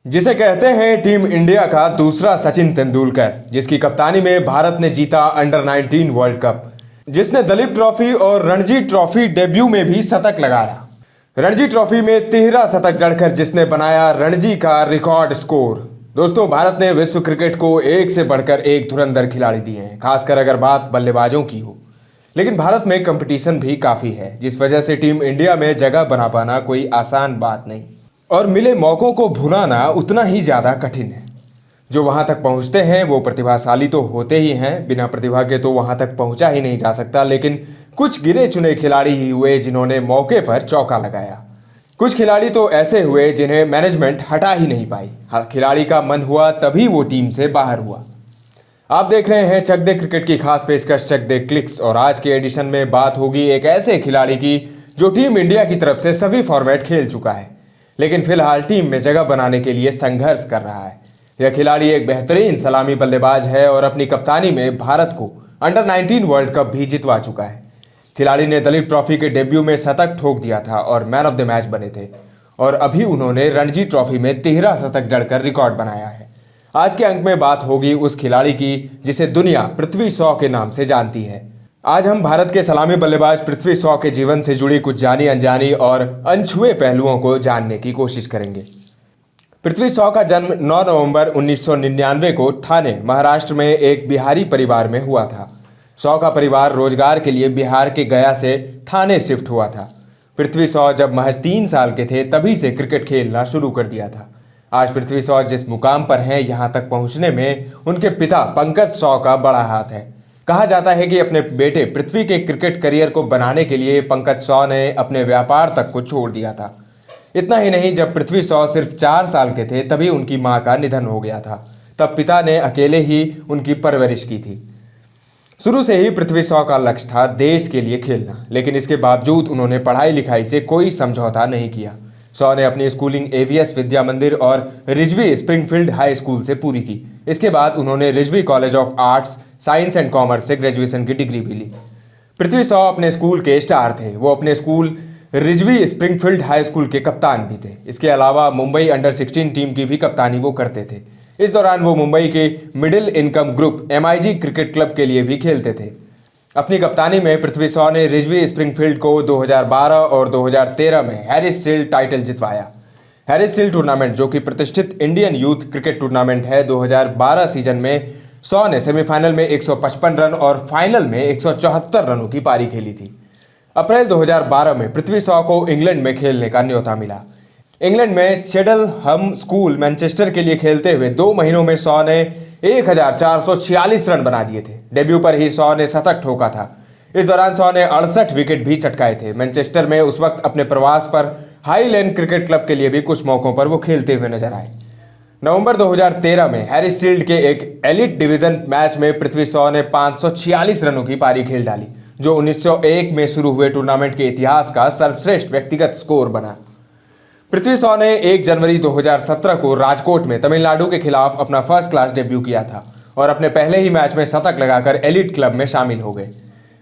जिसे कहते हैं टीम इंडिया का दूसरा सचिन तेंदुलकर, जिसकी कप्तानी में भारत ने जीता अंडर 19 वर्ल्ड कप, जिसने दलीप ट्रॉफी और रणजी ट्रॉफी डेब्यू में भी शतक लगाया। रणजी ट्रॉफी में 13 शतक जड़कर जिसने बनाया रणजी का रिकॉर्ड स्कोर। दोस्तों, भारत ने विश्व क्रिकेट को एक से बढ़कर एक धुरंधर खिलाड़ी दिए हैं, खासकर अगर बात बल्लेबाजों की हो। लेकिन भारत में कंपटीशन भी काफ़ी है, जिस वजह से टीम इंडिया में जगह बना पाना कोई आसान बात नहीं और मिले मौक़ों को भुनाना उतना ही ज़्यादा कठिन है। जो वहाँ तक पहुँचते हैं वो प्रतिभाशाली तो होते ही हैं, बिना प्रतिभा के तो वहाँ तक पहुँचा ही नहीं जा सकता। लेकिन कुछ गिने चुने खिलाड़ी ही हुए जिन्होंने मौके पर चौका लगाया। कुछ खिलाड़ी तो ऐसे हुए जिन्हें मैनेजमेंट हटा ही नहीं पाई। खिलाड़ी का मन हुआ तभी वो टीम से बाहर हुआ। आप देख रहे हैं चक दे क्रिकेट की खास पेशकश चक दे क्लिक्स, और आज के एडिशन में बात होगी एक ऐसे खिलाड़ी की जो टीम इंडिया की तरफ से सभी फॉर्मेट खेल चुका है, लेकिन फिलहाल टीम में जगह बनाने के लिए संघर्ष कर रहा है। यह खिलाड़ी एक बेहतरीन सलामी बल्लेबाज है और अपनी कप्तानी में भारत को अंडर 19 वर्ल्ड कप भी जितवा चुका है। खिलाड़ी ने दलीप ट्रॉफी के डेब्यू में शतक ठोक दिया था और मैन ऑफ द मैच बने थे, और अभी उन्होंने रणजी ट्रॉफी में 13 शतक जड़कर रिकॉर्ड बनाया है। आज के अंक में बात होगी उस खिलाड़ी की जिसे दुनिया पृथ्वी शॉ के नाम से जानती है। आज हम भारत के सलामी बल्लेबाज पृथ्वी शॉ के जीवन से जुड़ी कुछ जानी अनजानी और अनछुए पहलुओं को जानने की कोशिश करेंगे। पृथ्वी शॉ का जन्म 9 नवंबर 1999 को ठाणे, महाराष्ट्र में एक बिहारी परिवार में हुआ था। शॉ का परिवार रोजगार के लिए बिहार के गया से ठाणे शिफ्ट हुआ था। पृथ्वी शॉ जब महज 3 साल के थे तभी से क्रिकेट खेलना शुरू कर दिया था। आज पृथ्वी शॉ जिस मुकाम पर हैं, यहाँ तक पहुँचने में उनके पिता पंकज शॉ का बड़ा हाथ है। कहा जाता है कि अपने बेटे पृथ्वी के क्रिकेट करियर को बनाने के लिए पंकज शॉ ने अपने व्यापार तक को छोड़ दिया था। इतना ही नहीं, जब पृथ्वी शॉ सिर्फ 4 साल के थे तभी उनकी मां का निधन हो गया था। तब पिता ने अकेले ही उनकी परवरिश की थी। शुरू से ही पृथ्वी शॉ का लक्ष्य था देश के लिए खेलना, लेकिन इसके बावजूद उन्होंने पढ़ाई लिखाई से कोई समझौता नहीं किया। शॉ ने अपनी स्कूलिंग एवीएस विद्या मंदिर और रिजवी स्प्रिंगफील्ड हाई स्कूल से पूरी की। इसके बाद उन्होंने Rizvi college of arts, science and commerce से ग्रेजुएशन की डिग्री भी ली। पृथ्वी शॉ अपने स्कूल के स्टार थे। वो अपने school Rizvi Springfield high school के कप्तान भी थे। इसके अलावा मुंबई अंडर 16 टीम की भी कप्तानी वो करते थे। इस दौरान वो मुंबई के middle income group MIG cricket club के लिए भी खेलते थे। अपनी कप्तानी में पृथ्वी शॉ ने रिजवी स्प्रिंगफील्ड को 2012 और 2013 में हैरिस शील्ड टाइटल जितवाया। हैरिस शील्ड टूर्नामेंट, जो कि प्रतिष्ठित इंडियन यूथ क्रिकेट टूर्नामेंट है, 2012 सीजन में शॉ ने सेमीफाइनल में 155 रन और फाइनल में 174 रनों की पारी खेली थी। अप्रैल 2012 में पृथ्वी शॉ को इंग्लैंड में खेलने का न्योता मिला। इंग्लैंड में चेडलहम स्कूल मैनचेस्टर के लिए खेलते हुए 2 महीनों में शॉ ने 1446 रन बना दिए थे। डेब्यू पर ही शॉ ने शतक ठोका था। इस दौरान शॉ ने 68 विकेट भी चटकाए थे। मैनचेस्टर में उस वक्त अपने प्रवास पर हाईलैंड क्रिकेट क्लब के लिए भी कुछ मौकों पर वो खेलते हुए नजर आए। नवंबर 2013 में हैरिस शील्ड के एक एलिट डिवीजन मैच में पृथ्वी शॉ ने 546 रनों की पारी खेल डाली, जो 1901 में शुरू हुए टूर्नामेंट के इतिहास का सर्वश्रेष्ठ व्यक्तिगत स्कोर बना। पृथ्वी शॉ ने 1 जनवरी 2017 को राजकोट में तमिलनाडु के खिलाफ अपना फर्स्ट क्लास डेब्यू किया था और अपने पहले ही मैच में शतक लगाकर एलिट क्लब में शामिल हो गए।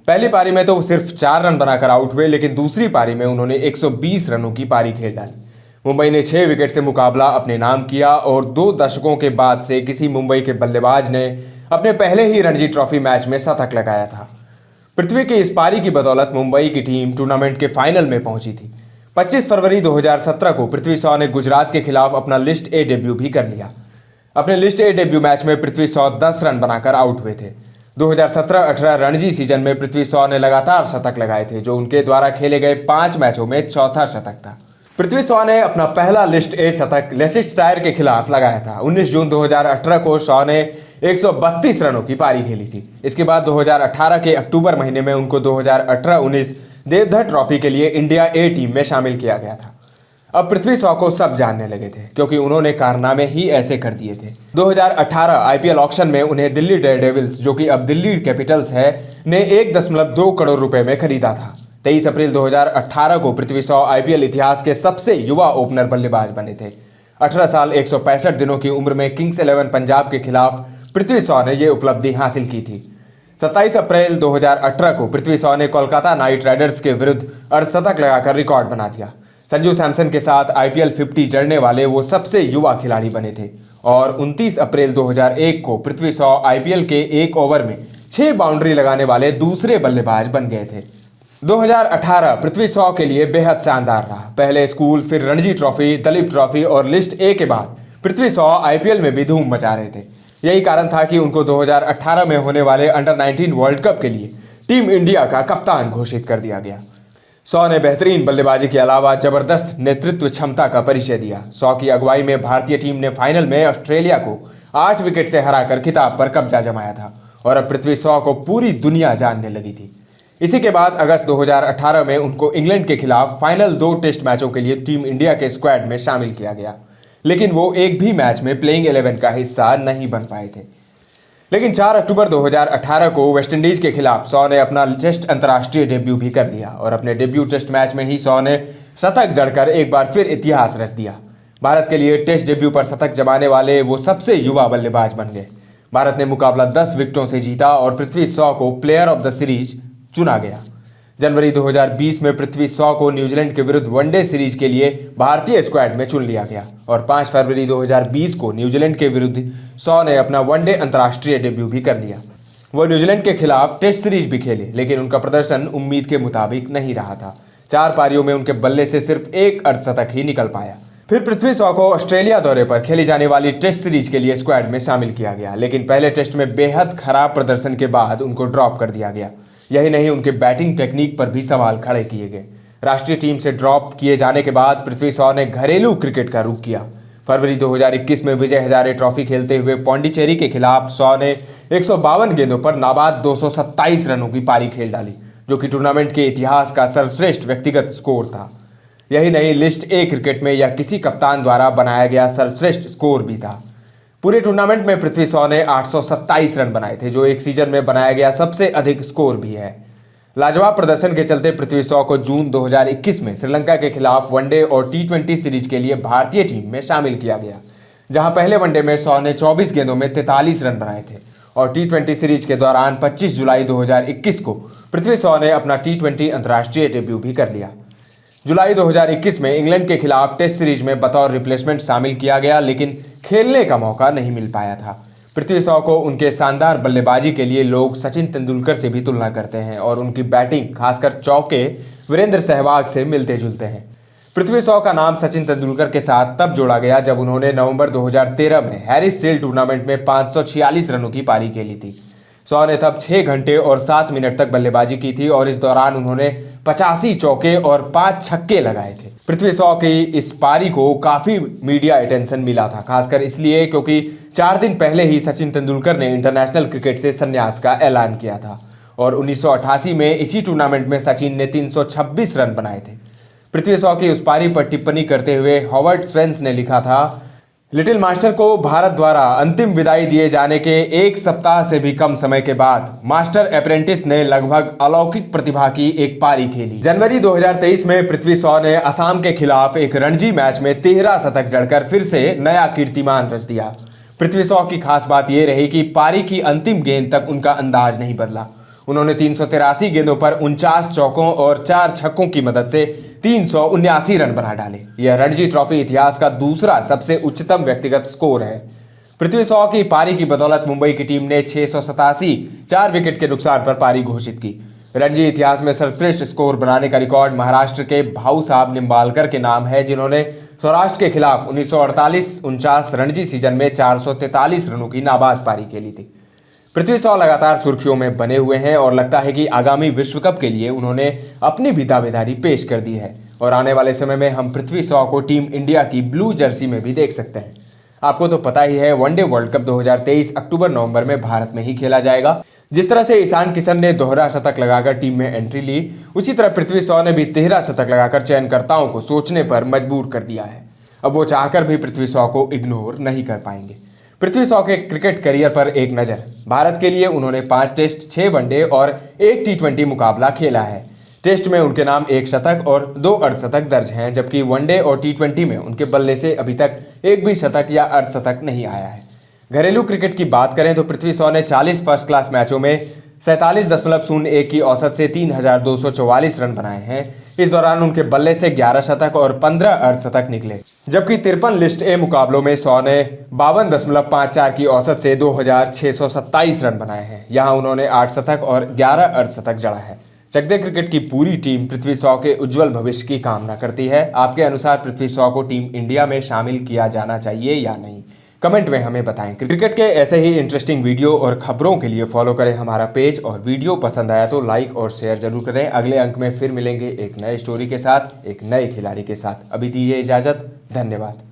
पहली पारी में तो वो सिर्फ 4 रन बनाकर आउट हुए, लेकिन दूसरी पारी में उन्होंने 120 रनों की पारी खेल डाली। मुंबई ने 6 विकेट से मुकाबला अपने नाम किया और 2 दशकों के बाद से किसी मुंबई के बल्लेबाज ने अपने पहले ही रणजी ट्रॉफी मैच में शतक लगाया था। पृथ्वी की इस पारी की बदौलत मुंबई की टीम टूर्नामेंट के फाइनल में पहुंची थी। 25 फरवरी 2017 को पृथ्वी शॉ ने गुजरात के खिलाफ अपना लिस्ट ए डेब्यू भी कर लिया। अपने लिस्ट ए डेब्यू मैच में पृथ्वी शॉ 10 रन बनाकर आउट हुए थे। 2017-18 रणजी सीजन में पृथ्वी शॉ ने लगातार शतक लगाए थे, जो उनके द्वारा खेले गए 5 मैचों में चौथा शतक था। पृथ्वी शॉ ने अपना पहला लिस्ट ए शतक लेसेस्टरशायर के खिलाफ लगाया था। 19 जून 2018 को शॉ ने 132 रनों की पारी खेली थी। इसके बाद 2018 के अक्टूबर महीने में उनको 2018-19 देवधर ट्रॉफी के लिए इंडिया ए टीम में शामिल किया गया था। अब पृथ्वी शॉ को सब जानने लगे थे, क्योंकि उन्होंने कारनामे ही ऐसे कर दिए थे। 2018 IPL ऑक्शन में उन्हें दिल्ली डेयरडेविल्स, जो कि अब दिल्ली कैपिटल्स है, ने 1.2 करोड़ रुपए में खरीदा था। 23 अप्रैल 2018 को पृथ्वी शॉ IPL इतिहास के सबसे युवा ओपनर बल्लेबाज बने थे। 18 साल 165 दिनों की उम्र में किंग्स 11 पंजाब के खिलाफ पृथ्वी शॉ ने यह उपलब्धि हासिल की थी। 27 अप्रैल 2018 को पृथ्वी शॉ ने कोलकाता नाइट राइडर्स के विरुद्ध अर्धशतक लगाकर रिकॉर्ड बना दिया। संजू सैमसन के साथ आईपीएल 50 जड़ने वाले वो सबसे युवा खिलाड़ी बने थे और 29 अप्रैल 2001 को पृथ्वी शॉ आईपीएल के एक ओवर में 6 बाउंड्री लगाने वाले दूसरे बल्लेबाज बन गए थे। 2018 पृथ्वी शॉ के लिए बेहद शानदार रहा। पहले स्कूल, फिर रणजी ट्रॉफी, दलीप ट्रॉफी और लिस्ट ए के बाद पृथ्वी शॉ आईपीएल में भी धूम मचा रहे थे। यही कारण था कि उनको 2018 में होने वाले अंडर 19 वर्ल्ड कप के लिए टीम इंडिया का कप्तान घोषित कर दिया गया। शॉ ने बेहतरीन बल्लेबाजी के अलावा जबरदस्त नेतृत्व क्षमता का परिचय दिया। शॉ की अगुवाई में भारतीय टीम ने फाइनल में ऑस्ट्रेलिया को 8 विकेट से हराकर खिताब पर कब्जा जमाया था और अब पृथ्वी शॉ को पूरी दुनिया जानने लगी थी। इसी के बाद अगस्त 2018 में उनको इंग्लैंड के खिलाफ फाइनल 2 टेस्ट मैचों के लिए टीम इंडिया के स्क्वाड में शामिल किया गया, लेकिन वो एक भी मैच में प्लेइंग 11 का हिस्सा नहीं बन पाए थे। लेकिन 4 अक्टूबर 2018 को वेस्टइंडीज के खिलाफ शॉ ने अपना टेस्ट अंतर्राष्ट्रीय डेब्यू भी कर लिया और अपने डेब्यू टेस्ट मैच में ही शॉ ने शतक जड़कर एक बार फिर इतिहास रच दिया। भारत के लिए टेस्ट डेब्यू पर शतक जमाने वाले वो सबसे युवा बल्लेबाज बन गए। भारत ने मुकाबला 10 विकेटों से जीता और पृथ्वी शॉ को प्लेयर ऑफ द सीरीज चुना गया। जनवरी 2020 में पृथ्वी शॉ को न्यूजीलैंड के विरुद्ध वनडे सीरीज के लिए भारतीय स्क्वाड में चुन लिया गया और 5 फरवरी 2020 को न्यूजीलैंड के विरुद्ध शॉ ने अपना वनडे अंतर्राष्ट्रीय डेब्यू भी कर लिया। वो न्यूजीलैंड के खिलाफ टेस्ट सीरीज भी खेले, लेकिन उनका प्रदर्शन उम्मीद के मुताबिक नहीं रहा था। 4 पारियों में उनके बल्ले से सिर्फ 1 अर्धशतक ही निकल पाया। फिर पृथ्वी शॉ को ऑस्ट्रेलिया दौरे पर खेली जाने वाली टेस्ट सीरीज के लिए स्क्वाड में शामिल किया गया, लेकिन पहले टेस्ट में बेहद खराब प्रदर्शन के बाद उनको ड्रॉप कर दिया गया। यही नहीं, उनके बैटिंग टेक्निक पर भी सवाल खड़े किए गए। राष्ट्रीय टीम से ड्रॉप किए जाने के बाद पृथ्वी शॉ ने घरेलू क्रिकेट का रुख किया। फरवरी 2021 में विजय हजारे ट्रॉफी खेलते हुए पौंडीचेरी के खिलाफ शॉ ने 152 गेंदों पर नाबाद 227 रनों की पारी खेल डाली, जो कि टूर्नामेंट के इतिहास का सर्वश्रेष्ठ व्यक्तिगत स्कोर था। यही नहीं, लिस्ट ए क्रिकेट में यह किसी कप्तान द्वारा बनाया गया सर्वश्रेष्ठ स्कोर भी था। पूरे टूर्नामेंट में पृथ्वी शॉ ने 827 रन बनाए थे, जो एक सीजन में बनाया गया सबसे अधिक स्कोर भी है। लाजवाब प्रदर्शन के चलते पृथ्वी शॉ को जून 2021 में श्रीलंका के खिलाफ वनडे और टी20 सीरीज के लिए भारतीय टीम में शामिल किया गया, जहां पहले वनडे में शॉ ने 24 गेंदों में 43 रन बनाए थे और टी20 सीरीज के दौरान 25 जुलाई 2021 को पृथ्वी शॉ ने अपना टी20 अंतर्राष्ट्रीय डेब्यू भी कर लिया। जुलाई 2021 में इंग्लैंड के खिलाफ टेस्ट सीरीज में बतौर रिप्लेसमेंट शामिल किया गया, लेकिन खेलने का मौका नहीं मिल पाया था। पृथ्वी शॉ को उनके शानदार बल्लेबाजी के लिए लोग सचिन तेंदुलकर से भी तुलना करते हैं और उनकी बैटिंग, खासकर चौके, वीरेंद्र सहवाग से मिलते जुलते हैं। पृथ्वी शॉ का नाम सचिन तेंदुलकर के साथ तब जोड़ा गया जब उन्होंने नवंबर 2013 में हैरिस शील्ड टूर्नामेंट में 546 रनों की पारी खेली थी। शॉ ने तब 6 घंटे और 7 मिनट तक बल्लेबाजी की थी और इस दौरान उन्होंने 85 चौके और 5 छक्के लगाए थे। पृथ्वी शॉ की इस पारी को काफी मीडिया अटेंशन मिला था, खासकर इसलिए क्योंकि 4 दिन पहले ही सचिन तेंदुलकर ने इंटरनेशनल क्रिकेट से संन्यास का ऐलान किया था और 1988 में इसी टूर्नामेंट में सचिन ने 326 रन बनाए थे। पृथ्वी शॉ की उस पारी पर टिप्पणी करते हुए हॉवर्ड स्वेंस ने लिखा था, लिटिल मास्टर को भारत द्वारा अंतिम विदाई दिए जाने के 1 सप्ताह से भी कम समय के बाद मास्टर अप्रेंटिस ने लगभग अलौकिक प्रतिभा की एक पारी खेली। जनवरी 2023 में पृथ्वी शॉ ने असम के खिलाफ एक रणजी मैच में 13 शतक जड़कर फिर से नया कीर्तिमान रच दिया। पृथ्वी शॉ की खास बात यह रही कि पारी की अंतिम गेंद तक उनका अंदाज नहीं बदला। उन्होंने 383 गेंदों पर 49 चौकों और 4 छक्कों की मदद से 379 रन बना डाले। यह रणजी ट्रॉफी इतिहास का दूसरा सबसे उच्चतम व्यक्तिगत स्कोर है। पृथ्वी शॉ की पारी की बदौलत मुंबई की टीम ने 687 4 विकेट के नुकसान पर पारी घोषित की। रणजी इतिहास में सर्वश्रेष्ठ स्कोर बनाने का रिकॉर्ड महाराष्ट्र के भाऊ साहब निम्बालकर के नाम है, जिन्होंने सौराष्ट्र के खिलाफ 1948-49 रणजी सीजन में 443 रनों की नाबाद पारी खेली थी। पृथ्वी शॉ लगातार सुर्खियों में बने हुए हैं और लगता है कि आगामी विश्व कप के लिए उन्होंने अपनी भी दावेदारी पेश कर दी है और आने वाले समय में हम पृथ्वी शॉ को टीम इंडिया की ब्लू जर्सी में भी देख सकते हैं। आपको तो पता ही है, वनडे वर्ल्ड कप 2023 अक्टूबर-नवंबर में भारत में ही खेला जाएगा। जिस तरह से ईशान किशन ने दोहरा शतक लगाकर टीम में एंट्री ली, उसी तरह पृथ्वी शॉ ने भी 13 शतक लगाकर चयनकर्ताओं को सोचने पर मजबूर कर दिया है। अब वो चाहकर भी पृथ्वी शॉ को इग्नोर नहीं कर पाएंगे। पृथ्वी शॉ के क्रिकेट करियर पर एक नज़र। भारत के लिए उन्होंने 5 टेस्ट, 6 वनडे और 1 टी20 मुकाबला खेला है। टेस्ट में उनके नाम 1 शतक और 2 अर्धशतक दर्ज हैं, जबकि वनडे और टी20 में उनके बल्ले से अभी तक एक भी शतक या अर्धशतक नहीं आया है। घरेलू क्रिकेट की बात करें तो पृथ्वी शॉ ने 40 फर्स्ट क्लास मैचों में 47.01 की औसत से 3,244 रन बनाए हैं। इस दौरान उनके बल्ले से 11 शतक और 15 अर्धशतक निकले, जबकि 53 लिस्ट ए मुकाबलों में शॉ ने 52.54 की औसत से 2,627 रन बनाए हैं। यहां उन्होंने 8 शतक और 11 अर्धशतक जड़ा है। चक दे क्रिकेट की पूरी टीम पृथ्वी शॉ के उज्जवल भविष्य की कामना करती है। आपके अनुसार पृथ्वी शॉ को टीम इंडिया में शामिल किया जाना चाहिए या नहीं? कमेंट में हमें बताएं। क्रिकेट के ऐसे ही इंटरेस्टिंग वीडियो और खबरों के लिए फॉलो करें हमारा पेज, और वीडियो पसंद आया तो लाइक और शेयर जरूर करें। अगले अंक में फिर मिलेंगे एक नए स्टोरी के साथ, एक नए खिलाड़ी के साथ। अभी दीजिए इजाजत। धन्यवाद।